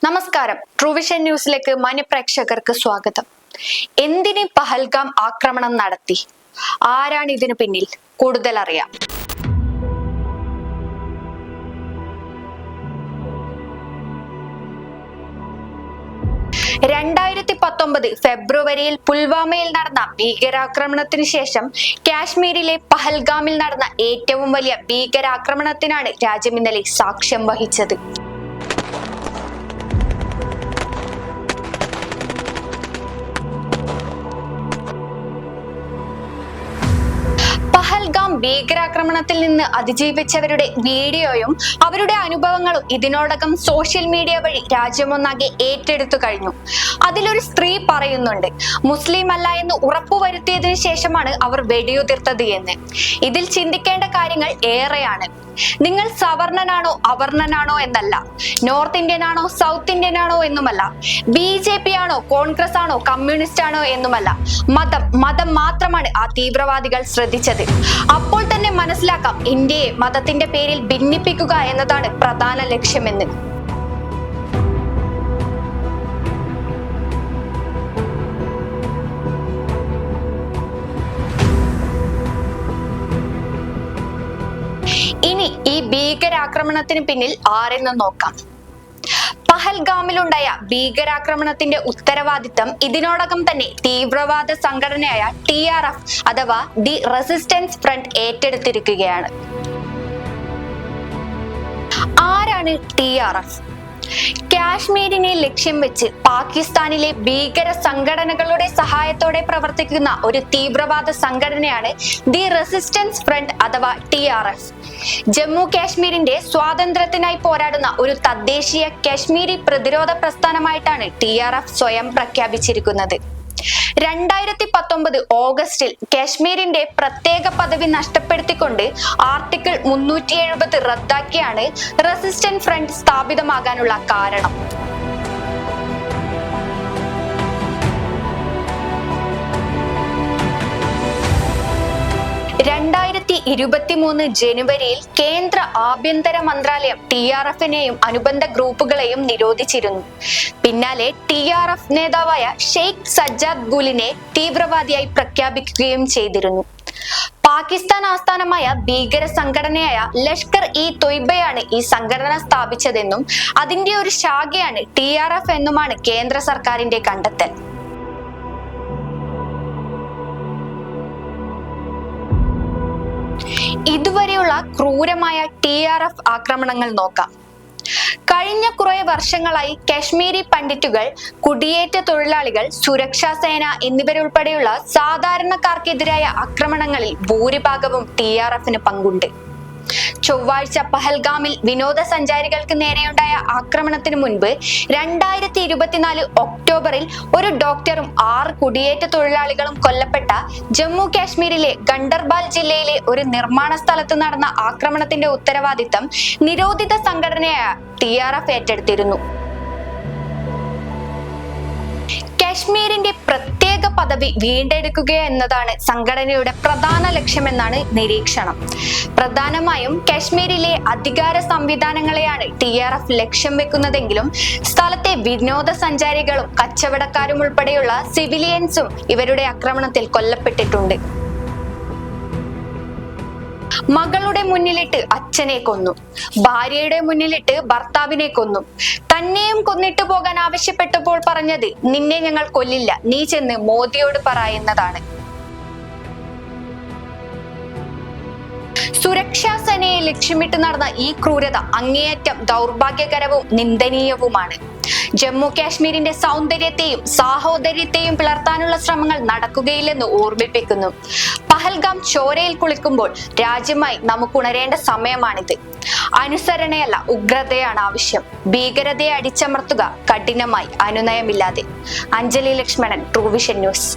നമസ്കാരം. ട്രൂവിഷൻ ന്യൂസിലേക്ക് മാന്യപ്രേക്ഷകർക്ക് സ്വാഗതം. എന്തിന് പഹൽഗാം ആക്രമണം നടത്തി? ആരാണ് ഇതിനു പിന്നിൽ? കൂടുതൽ അറിയാം. 2019 ഫെബ്രുവരിയിൽ പുൽവാമയിൽ നടന്ന ഭീകരാക്രമണത്തിനു ശേഷം കാശ്മീരിലെ പഹൽഗാമിൽ നടന്ന ഏറ്റവും വലിയ ഭീകരാക്രമണത്തിനാണ് രാജ്യം ഇന്നലെ സാക്ഷ്യം വഹിച്ചത്. പഹൽഗാം ഭീകരാക്രമണത്തിൽ നിന്ന് അതിജീവിച്ചവരുടെ വീഡിയോയും അവരുടെ അനുഭവങ്ങളും ഇതിനോടകം സോഷ്യൽ മീഡിയ വഴി രാജ്യമൊന്നാകെ ഏറ്റെടുത്തു കഴിഞ്ഞു. അതിലൊരു സ്ത്രീ പറയുന്നുണ്ട്, മുസ്ലിം അല്ല എന്ന് ഉറപ്പുവരുത്തിയതിനു ശേഷമാണ് അവർ വെടിയുതിർത്തത് എന്ന്. ഇതിൽ ചിന്തിക്കേണ്ട കാര്യങ്ങൾ ഏറെയാണ്. നിങ്ങൾ സവർണനാണോ അവർണനാണോ എന്നല്ല, നോർത്ത് ഇന്ത്യൻ ആണോ സൗത്ത് ഇന്ത്യൻ ആണോ എന്നുമല്ല, BJP ആണോ കോൺഗ്രസ് ആണോ കമ്മ്യൂണിസ്റ്റ് ആണോ എന്നുമല്ല, മതം മാത്രമാണ് ആ തീവ്രവാദികൾ ശ്രദ്ധിച്ചത്. അപ്പോൾ തന്നെ മനസ്സിലാക്കാം ഇന്ത്യയെ മതത്തിന്റെ പേരിൽ ഭിന്നിപ്പിക്കുക എന്നതാണ് പ്രധാന ലക്ഷ്യമെന്ന്. ഇനി ഈ ഭീകരാക്രമണത്തിന് പിന്നിൽ ആരെന്ന് നോക്കാം. പഹൽഗാമിലുണ്ടായ ഭീകരാക്രമണത്തിന്റെ ഉത്തരവാദിത്തം ഇതിനോടകം തന്നെ തീവ്രവാദ സംഘടനയായ TRF അഥവാ ദി റെസിസ്റ്റൻസ് ഫ്രണ്ട് ഏറ്റെടുത്തിരിക്കുകയാണ്. ആരാണ് TRF? കാശ്മീരിനെ ലക്ഷ്യം വെച്ച് പാകിസ്ഥാനിലെ ഭീകര സംഘടനകളുടെ സഹായത്തോടെ പ്രവർത്തിക്കുന്ന ഒരു തീവ്രവാദ സംഘടനയാണ് ദി റെസിസ്റ്റൻസ് ഫ്രണ്ട് അഥവാ TRF. ജമ്മു കാശ്മീരിന്റെ സ്വാതന്ത്ര്യത്തിനായി പോരാടുന്ന ഒരു തദ്ദേശീയ കാശ്മീരി പ്രതിരോധ പ്രസ്ഥാനമായിട്ടാണ് TRF സ്വയം പ്രഖ്യാപിച്ചിരിക്കുന്നത്. 2019 ഓഗസ്റ്റിൽ കാശ്മീരിന്റെ പ്രത്യേക പദവി നഷ്ടപ്പെടുത്തിക്കൊണ്ട് ആർട്ടിക്കിൾ 370 റദ്ദാക്കിയാണ് റെസിസ്റ്റൻസ് ഫ്രണ്ട് സ്ഥാപിതമാകാനുള്ള കാരണം. ജനുവരിയിൽ കേന്ദ്ര ആഭ്യന്തര മന്ത്രാലയം TRF-നെയും അനുബന്ധ ഗ്രൂപ്പുകളെയും നിരോധിച്ചിരുന്നു. പിന്നാലെ TRF നേതാവായ ഷെയ്ഖ് സജ്ജാദ് ഗുലിനെ തീവ്രവാദിയായി പ്രഖ്യാപിക്കുകയും ചെയ്തിരുന്നു. പാകിസ്ഥാൻ ആസ്ഥാനമായ ഭീകര സംഘടനയായ ലഷ്കർ-ഇ-തൊയ്ബയാണ് ഈ സംഘടന സ്ഥാപിച്ചതെന്നും അതിന്റെ ഒരു ശാഖയാണ് TRF എന്നുമാണ് കേന്ദ്ര സർക്കാരിന്റെ കണ്ടെത്തൽ. ഇതുവരെയുള്ള ക്രൂരമായ TRF ആക്രമണങ്ങൾ നോക്കാം. കഴിഞ്ഞ കുറെ വർഷങ്ങളായി കാശ്മീരി പണ്ഡിറ്റുകൾ, കുടിയേറ്റ തൊഴിലാളികൾ, സുരക്ഷാ സേന എന്നിവരുൾപ്പെടെയുള്ള സാധാരണക്കാർക്കെതിരായ ആക്രമണങ്ങളിൽ ഭൂരിഭാഗവും TRF-ന് പങ്കുണ്ട്. ചൊവ്വാഴ്ച പഹൽഗാമിൽ വിനോദസഞ്ചാരികൾക്ക് നേരെയുണ്ടായ ആക്രമണത്തിന് മുൻപ് 2024 ഒക്ടോബറിൽ ഒരു ഡോക്ടറും 6 കുടിയേറ്റ തൊഴിലാളികളും കൊല്ലപ്പെട്ട ജമ്മു കാശ്മീരിലെ ഗണ്ടർബാൽ ജില്ലയിലെ ഒരു നിർമ്മാണ സ്ഥലത്ത് നടന്ന ആക്രമണത്തിന്റെ ഉത്തരവാദിത്തം നിരോധിത സംഘടനയായ TRF ഏറ്റെടുത്തിരുന്നു. കാശ്മീരിന്റെ പ്രത്യേക പദവി വീണ്ടെടുക്കുക എന്നതാണ് സംഘടനയുടെ പ്രധാന ലക്ഷ്യമെന്നാണ് നിരീക്ഷണം. പ്രധാനമായും കാശ്മീരിലെ അധികാര സംവിധാനങ്ങളെയാണ് TRF ലക്ഷ്യം വെക്കുന്നതെങ്കിലും സ്ഥലത്തെ വിനോദസഞ്ചാരികളും കച്ചവടക്കാരും ഉൾപ്പെടെയുള്ള സിവിലിയൻസും ഇവരുടെ ആക്രമണത്തിൽ കൊല്ലപ്പെട്ടിട്ടുണ്ട്. മകളുടെ മുന്നിലിട്ട് അച്ഛനെ കൊന്നു, ഭാര്യയുടെ മുന്നിലിട്ട് ഭർത്താവിനെ കൊന്നു, തന്നെയും കൊന്നിട്ട് പോകാൻ ആവശ്യപ്പെട്ടപ്പോൾ പറഞ്ഞത് നിന്നെ ഞങ്ങൾ കൊല്ലില്ല, നീ ചെന്ന് മോദിയോട് പറയുന്നതാണ്. സുരക്ഷാ സേനയെ ലക്ഷ്യമിട്ട് നടന്ന ഈ ക്രൂരത അങ്ങേയറ്റം ദൗർഭാഗ്യകരവും നിന്ദനീയവുമാണ്. ജമ്മു കാശ്മീരിന്റെ സൗന്ദര്യത്തെയും സാഹോദര്യത്തെയും പിളർത്താനുള്ള ശ്രമങ്ങൾ നടക്കുകയില്ലെന്ന് ഓർമ്മിപ്പിക്കുന്നു. പഹൽഗാം ചോരയിൽ കുളിക്കുമ്പോൾ രാജ്യമായി നമുക്ക് ഉണരേണ്ട സമയമാണിത്. അനുസരണയല്ല, ഉഗ്രതയാണ് ആവശ്യം. ഭീകരതയെ അടിച്ചമർത്തുക കഠിനമായി, അനുനയമില്ലാതെ. അഞ്ജലി ലക്ഷ്മണൻ, ട്രൂവിഷൻ ന്യൂസ്.